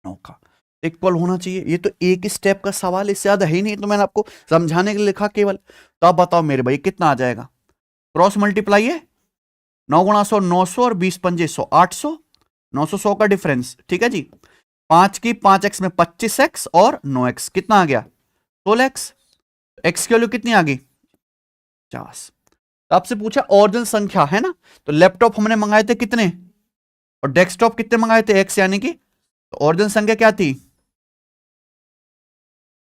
9 का। इक्वल होना चाहिए, ये तो एक स्टेप का सवाल, इससे ज्यादा है ही नहीं, तो मैंने आपको समझाने के लिए लिखा केवल। तो आप बताओ मेरे भाई कितना आ जाएगा, क्रॉस मल्टीप्लाई है 9 गुणा 100 900 और 20 पंजे 100 800, 900 100 का डिफरेंस। ठीक है जी, 5 की 5x में 25x और 9x कितना आ गया 16x, x की वैल्यू कितनी आ गई 50। तो आपसे पूछा ओरिजिनल संख्या है ना, तो लैपटॉप हमने मंगाए थे कितने और डेस्कटॉप कितने मंगाए थे x, यानी कि तो ओरिजिनल संख्या क्या थी।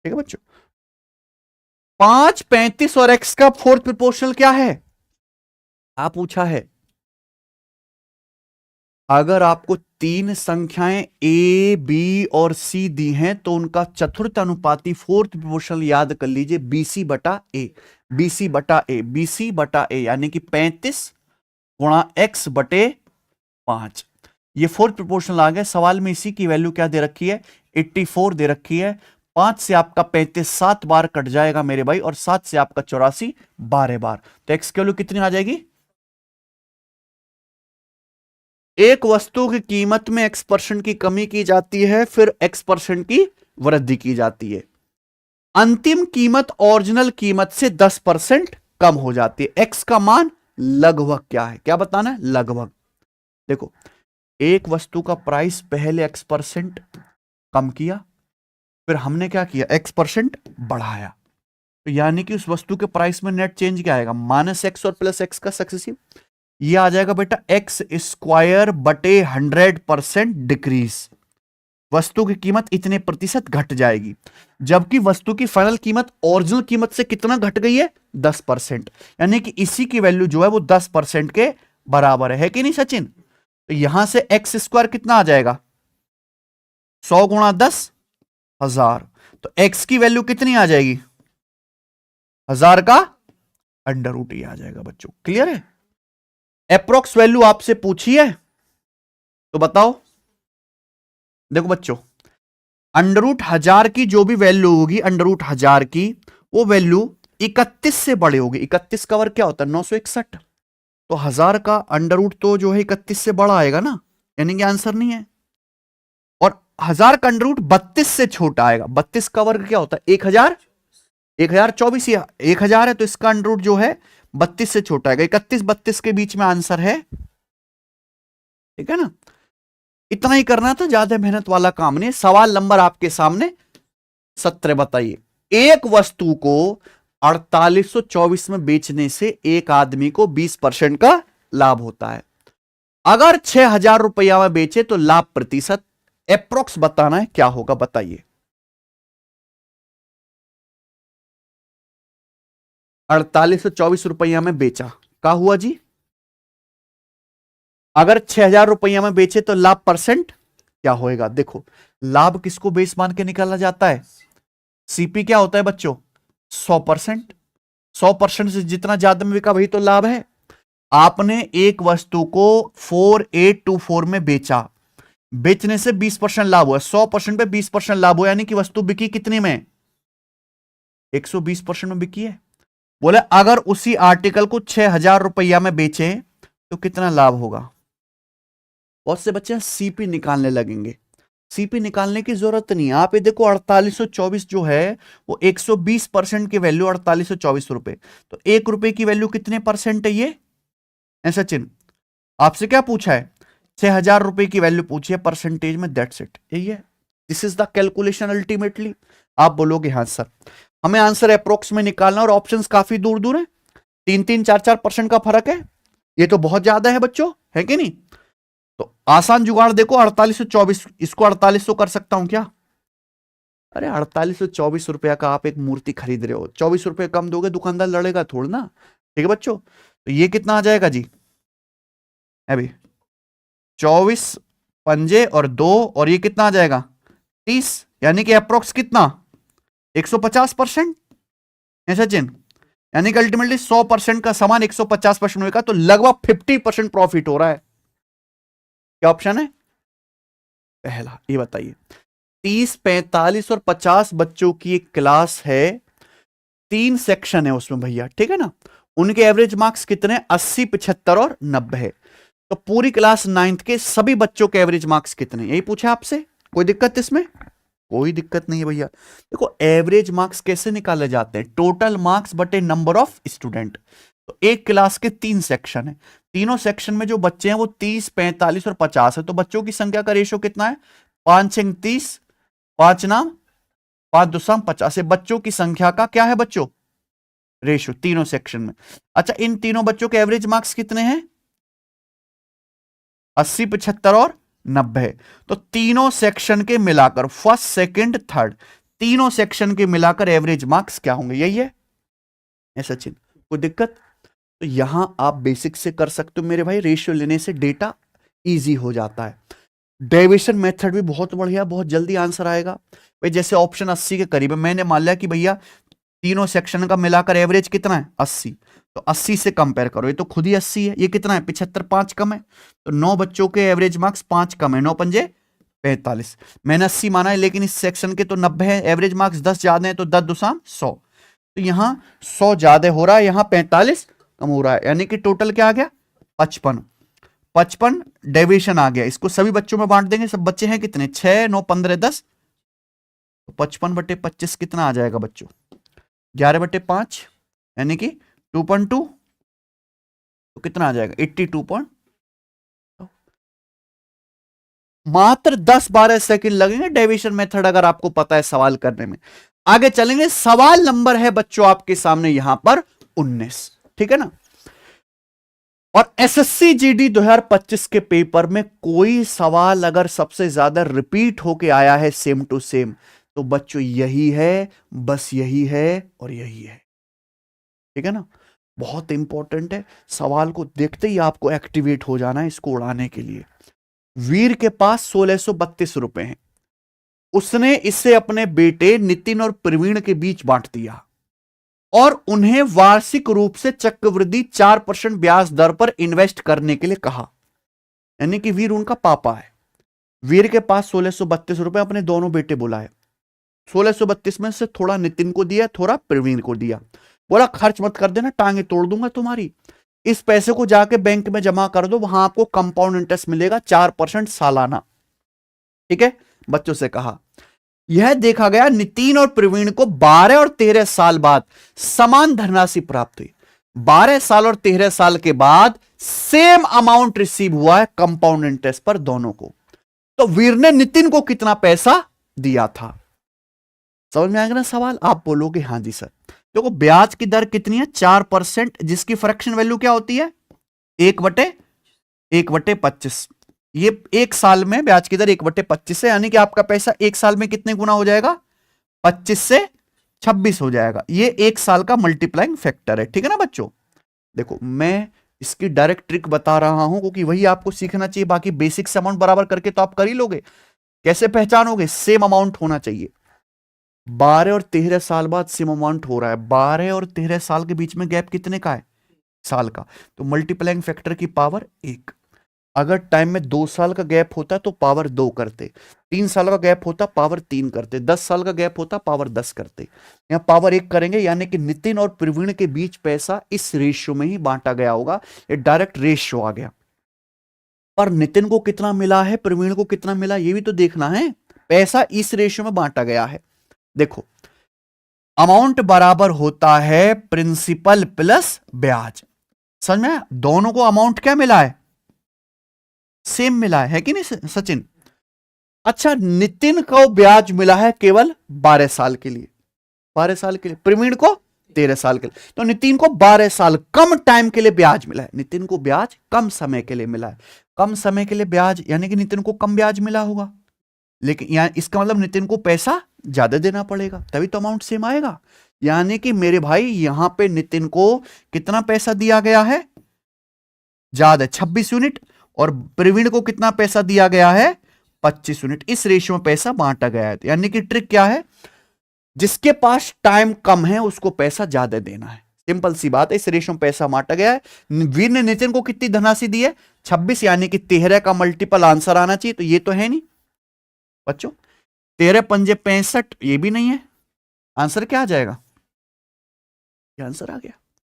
ठीक है बच्चों, 5, 35 और x का फोर्थ प्रोपोर्शनल क्या है, आप पूछा है। अगर आपको 3 संख्याएं a b और c दी हैं तो उनका चतुर्थ अनुपाती फोर्थ प्रोपोर्शनल याद कर लीजिए bc बटा a, bc बटा a, bc बटा a, यानी कि 35 गुणा x बटे 5, ये फोर्थ प्रोपोर्शनल आ गया। सवाल में इसी की वैल्यू क्या दे रखी है 84 दे रखी है। 5 से आपका 35 7 बार कट जाएगा मेरे भाई, और 7 से आपका 84 12 बार, तो x की वैल्यू कितनी आ जाएगी। एक वस्तु की कीमत में x% की कमी की जाती है, फिर x% की वृद्धि की जाती है। अंतिम कीमत ओरिजिनल कीमत से 10% कम हो जाती है। x का मान लगभग क्या है, क्या बताना है लगभग। देखो एक वस्तु का प्राइस पहले x% कम किया, फिर हमने क्या किया, x% बढ़ाया, तो यानी कि उस वस्तु के प्राइस में नेट चेंज क्या आएगा, -x और +x का सक्सेसिव, ये आ जाएगा बेटा x² बटे 100% डिक्रीज। वस्तु की कीमत इतने प्रतिशत घट जाएगी, जबकि वस्तु की फाइनल कीमत ओरिजिनल कीमत से कितना घट गई है, 10%। यानी कि इसी की वैल्यू जो है वो 10% के बराबर है कि नहीं सचिन। तो यहां से x² कितना आ जाएगा, 100 गुणा 10,000, तो x की वैल्यू कितनी आ जाएगी, 1000 का अंडर रूट ही आ जाएगा बच्चों। क्लियर है। अप्रोक्स वैल्यू आपसे पूछी है तो बताओ। देखो बच्चों, √1000 की जो भी वैल्यू होगी, √1000 की वो वैल्यू 31 से बड़े होगी। 31 का वर्ग क्या होता है, 961, तो 1000 का अंडर रूट तो जो है 31 से बड़ा आएगा ना, यानी कि आंसर नहीं है। और 1000 का अंडर रूट 32 से छोटा आएगा। 32 का वर्ग क्या होता है, 1000, 1024 या 1000 है, तो इसका अंडर रूट जो है 32 से छोटा आएगा। 31 32 के बीच में आंसर है, ठीक है ना। इतना ही करना था, ज्यादा मेहनत वाला काम नहीं। सवाल नंबर आपके सामने 17 बताइए। एक वस्तु को 4824 में बेचने से एक आदमी को 20% का लाभ होता है। अगर 6000 रुपया में बेचे तो लाभ प्रतिशत अप्रोक्स बताना है, क्या होगा बताइए। 4824 रुपया में बेचा, क्या हुआ जी। अगर 6000 रुपया में बेचे तो लाभ परसेंट क्या होएगा। देखो, लाभ किसको बेस मान के निकाला जाता है, सीपी क्या होता है बच्चों, 100%। 100% से जितना ज्यादा में बिका वही तो लाभ है। आपने एक वस्तु को 4824 में बेचा, बेचने से 20% लाभ हुआ, 100% पे 20% लाभ हुआ, यानी कि वस्तु बिकी कितने में, 120% में बिकी है। बोले अगर उसी आर्टिकल को 6000 रुपया में बेचे तो कितना लाभ होगा। बहुत से बच्चे सीपी निकालने लगेंगे। सीपी निकालने की जरूरत नहीं है। आप ये देखो, 4824 जो है वो 120% की वैल्यू 4824 रुपए, तो 1 रुपए की वैल्यू कितने परसेंट है ये, ऐसा चिन्ह आपसे क्या पूछा है, 6000 रुपए की वैल्यू पूछी है परसेंटेज में, दैट्स इट, यही है। This is the calculation ultimately. आप बोलोगे हाँ सर, हमें आंसर अप्रोक्स में निकालना और ऑप्शंस काफी दूर दूर है, 3-3, 4-4% का फर्क है, ये तो बहुत ज्यादा है बच्चों, है कि नहीं। तो आसान जुगाड़ देखो, 4824 इसको 4800 कर सकता हूं क्या। अरे 4824 रुपया का आप एक मूर्ति खरीद रहे हो, 24 रुपए कम दोगे दुकानदार लड़ेगा थोड़ा ना। ठीक है बच्चों, तो ये कितना आ जाएगा जी, अभी 24 पंजे और 2, और ये कितना आ जाएगा 30, यानी कि अप्रोक्स कितना 150%, ऐसा चिन्ह, यानी कि अल्टीमेटली 100% का सामान 150% होगा, तो लगभग 50% प्रॉफिट हो रहा है। क्या ऑप्शन है पहला, ये बताइए। 30, 45 और 50 बच्चों की एक क्लास है, 3 सेक्शन है उसमें भैया, ठीक है ना। उनके एवरेज मार्क्स कितने, 80, 75 और 90 है। तो पूरी क्लास 9th के सभी बच्चों के एवरेज मार्क्स कितने, यही पूछा आपसे। कोई दिक्कत इसमें, कोई दिक्कत नहीं है भैया। देखो एवरेज मार्क्स कैसे निकाले जाते हैं, टोटल मार्क्स बटे नंबर ऑफ स्टूडेंट। तो एक क्लास के 3 सेक्शन है, तीनों सेक्शन में जो बच्चे हैं वो 30, 45 और 50 है। तो बच्चों की संख्या का रेशो कितना है, 5 6 30, 5 नाम 5 2 50। बच्चों की संख्या का क्या है बच्चों, रेशो तीनों सेक्शन में। अच्छा, इन तीनों बच्चों के एवरेज मार्क्स कितने हैं, 80, 75 और 90। तो तीनों सेक्शन के मिलाकर, फर्स्ट सेकंड थर्ड, तीनों सेक्शन के मिलाकर एवरेज मार्क्स क्या होंगे, यही है ऐसा चिन्ह। कोई दिक्कत, तो यहां आप बेसिक से कर सकते हो मेरे भाई, रेशियो लेने से डेटा इजी हो जाता है। डेविएशन मेथड भी बहुत बढ़िया, बहुत जल्दी आंसर आएगा भाई। जैसे ऑप्शन 80 के करीब है, मैंने मान लिया कि भैया तीनों सेक्शन का मिलाकर एवरेज कितना है 80, तो 80 से कंपेयर करो, ये तो खुद ही 80 है, ये कितना है 75, 5 कम है, तो 9 बच्चों के एवरेज मार्क्स 5 कम है, 9 पंजे 45। मैंने 80 माना है, लेकिन इस सेक्शन के तो 90 है, एवरेज मार्क्स 10 ज्यादा है, तो 10 दूसरा 100, तो यहां 100 ज्यादा हो रहा है, यहां 45 कम हो रहा है, यानी कि टोटल क्या आ गया 55। 55 डेविएशन आ गया, इसको सभी बच्चों में बांट देंगे, सब बच्चे हैं कितने 6 9 15 10, तो 55/25 कितना आ जाएगा बच्चों, 11/5, यानी कि 2.2, तो कितना आ जाएगा 82. मात्र 10-12 सेकंड लगेंगे डेविएशन मेथड अगर आपको पता है सवाल करने में। आगे चलेंगे, सवाल नंबर है बच्चों आपके सामने यहां पर 19, ठीक है ना। और एसएससी जीडी 2025 के पेपर में कोई सवाल अगर सबसे ज्यादा रिपीट होके आया है सेम टू सेम, तो बच्चों यही है, बस यही है और यही है, ठीक है ना। बहुत इंपॉर्टेंट है, सवाल को देखते ही आपको एक्टिवेट हो जाना है इसको उड़ाने के लिए। वीर के पास 1632 रुपए हैं, उसने इसे अपने बेटे नितिन और प्रवीण के बीच बांट दिया और उन्हें वार्षिक रूप से चक्रवृद्धि 4% ब्याज दर पर इन्वेस्ट करने के लिए कहा। यानी कि वीर उनका पापा है। वीर के पास 1632 रुपए, अपने दोनों बेटे बुलाए, 1632 में से थोड़ा नितिन को दिया, थोड़ा प्रवीण को दिया, बोला खर्च मत कर देना, टांगे तोड़ दूंगा तुम्हारी, इस पैसे को जाके बैंक में जमा कर दो, वहां आपको कंपाउंड इंटरेस्ट मिलेगा 4% सालाना, ठीक है। बच्चों से कहा, यह देखा गया नितिन और प्रवीण को 12 और 13 साल बाद समान धनराशि प्राप्त हुई। 12 साल और 13 साल के बाद सेम अमाउंट रिसीव हुआ है कंपाउंड इंटरेस्ट पर दोनों को। तो वीर ने नितिन को कितना पैसा दिया था? समझ में आएगा ना सवाल? आप बोलोगे हां जी सर। देखो ब्याज की दर कितनी है? 4%, जिसकी फ्रैक्शन वैल्यू क्या होती है? 1/25। ये एक साल में ब्याज की दर 1/25 है, यानी कि आपका पैसा एक साल में कितने गुना हो जाएगा? 25 से 26 हो जाएगा। ये एक साल का मल्टीप्लाइंग फैक्टर है, ठीक है ना बच्चों। देखो मैं इसकी डायरेक्ट ट्रिक बता रहा हूं क्योंकि वही आपको सीखना चाहिए, बाकी बेसिक अमाउंट बराबर करके तो आप कर ही लोगे। कैसे पहचानोगे? सेम अमाउंट होना चाहिए। 12 और 13 साल बाद सेम अमाउंट हो रहा है, 12 और 13 साल के बीच में गैप कितने का है? साल का। तो मल्टीप्लाइंग फैक्टर की पावर 1। अगर टाइम में 2 साल का गैप होता तो पावर 2 करते, 3 साल का गैप होता पावर 3 करते, 10 साल का गैप होता पावर 10 करते। यहां पावर 1 करेंगे, यानी कि नितिन और प्रवीण के बीच पैसा इस रेशियो में ही बांटा गया होगा। ये डायरेक्ट रेशियो आ गया। पर नितिन को कितना मिला है, प्रवीण को कितना मिला, ये भी तो देखना है। पैसा इस रेशियो में बांटा गया है। देखो अमाउंट बराबर होता है प्रिंसिपल प्लस ब्याज। समझ में? दोनों को अमाउंट क्या मिला है? सेम मिला है कि नहीं सचिन? अच्छा, नितिन को ब्याज मिला है केवल 12 साल के लिए, 12 साल के लिए, प्रवीण को 13 साल के लिए। तो नितिन को 12 साल कम टाइम के लिए ब्याज मिला है। नितिन को ब्याज कम समय के लिए मिला है। कम समय के लिए ब्याज यानी कि नितिन को कम ब्याज मिला होगा, लेकिन यहां इसका मतलब नितिन को पैसा ज्यादा देना पड़ेगा, तभी तो अमाउंट सेम आएगा। यानी कि मेरे भाई यहां पे नितिन को कितना पैसा दिया गया है? ज्यादा, 26 यूनिट, और प्रवीण को कितना पैसा दिया गया है? 25 यूनिट। इस रेशियो में पैसा बांटा गया है। यानी कि ट्रिक क्या है? जिसके पास टाइम कम है उसको पैसा ज्यादा देना है। सिंपल सी बात है, इस रेशियो में पैसा बांटा गया है। वीर ने नितिन को कितनी धनराशि दी है? 26, यानी कि 13 का मल्टीपल आंसर आना चाहिए, तो ये तो है नहीं बच्चों। 13 पंजे 65, ये भी नहीं है। आंसर क्या आ जाएगा? ये आंसर आ गया।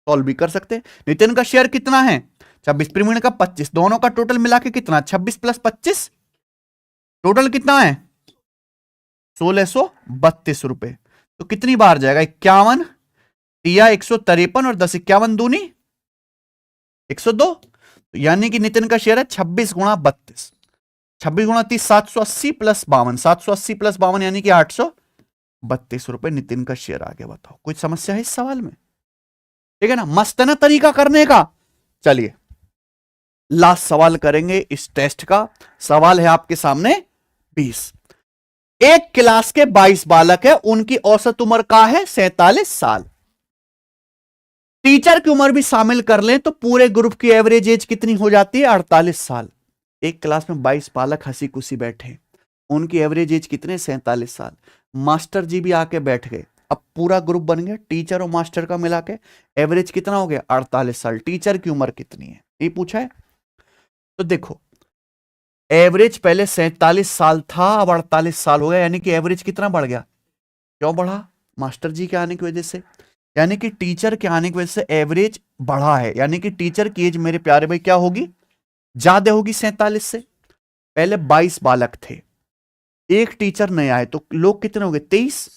सॉल्व भी कर सकते हैं। नितिन का शेयर कितना है? 26, प्रवीण का 25, दोनों का टोटल मिला के कितना? 26 + 25, टोटल कितना है? 1632 रुपए। तो कितनी बार जाएगा? 51, तिया 153 और 10, 51 दूनी 102। तो यानी कि नितिन का शेयर है 26 × 32, 26 × 30, 780 + 52, 780 + 52 यानी कि 832 रुपए नितिन का शेयर आ गया। बताओ कोई समस्या है इस सवाल में? ठीक है ना, मस्त है ना तरीका करने का। चलिए लास्ट सवाल करेंगे इस टेस्ट का। सवाल है आपके सामने 20। एक क्लास के 22 बालक है, उनकी औसत उम्र का है 47 साल। टीचर की उम्र भी शामिल कर लें तो पूरे ग्रुप की एवरेज एज कितनी हो जाती है? 48 साल। एक क्लास में 22 बालक हंसी खुशी बैठे, उनकी एवरेज एज कितने? 47 साल। मास्टर जी भी आके बैठ गए, अब पूरा ग्रुप बन गया, टीचर और मास्टर का मिला के एवरेज कितना हो गया? 48 साल। टीचर की उम्र कितनी है ये पूछा है। तो देखो एवरेज पहले 47 साल था, अब 48 साल हो गया, यानी कि एवरेज कितना बढ़ गया? क्यों बढ़ा? मास्टर जी के आने की वजह से, यानी कि टीचर के आने की वजह से एवरेज बढ़ा है। यानी कि टीचर की एज मेरे प्यारे भाई क्या होगी? ज्यादा होगी 47 से। पहले 22 बालक थे, एक टीचर नया आए, तो लोग कितने हो गए? 23।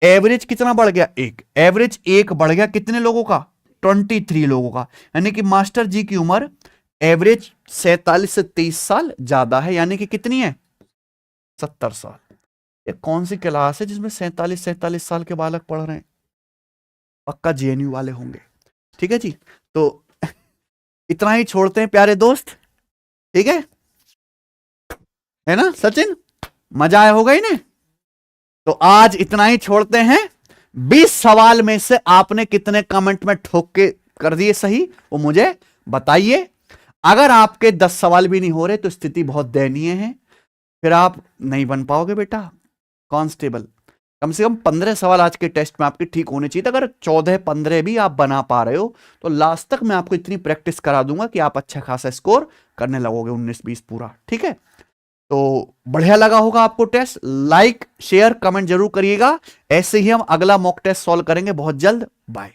एवरेज कितना बढ़ गया? 1। एवरेज 1 बढ़ गया कितने लोगों का? 23 लोगों का। यानी कि मास्टर जी की उम्र एवरेज 47 से 23 साल ज्यादा है, यानी कि कितनी है? 70 साल। ये कौन सी क्लास है जिसमें 47 साल के बालक पढ़ रहे हैं? पक्का जेएनयू वाले होंगे। ठीक है जी, तो इतना ही छोड़ते हैं प्यारे दोस्त, ठीक है ना सचिन? मजा आया होगा ही ना? तो आज इतना ही छोड़ते हैं। 20 सवाल में से आपने कितने कमेंट में ठोक के कर दिए सही, वो मुझे बताइए। अगर आपके 10 सवाल भी नहीं हो रहे तो स्थिति बहुत दयनीय है, फिर आप नहीं बन पाओगे बेटा कांस्टेबल। कम से कम 15 सवाल आज के टेस्ट में आपके ठीक होने चाहिए। तो अगर 14-15 भी आप बना पा रहे हो तो लास्ट तक मैं आपको इतनी प्रैक्टिस करा दूंगा कि आप अच्छा खासा स्कोर करने लगोगे 19-20 पूरा। ठीक है, तो बढ़िया लगा होगा आपको टेस्ट। लाइक शेयर कमेंट जरूर करिएगा। ऐसे ही हम अगला मॉक टेस्ट सॉल्व करेंगे बहुत जल्द। बाय।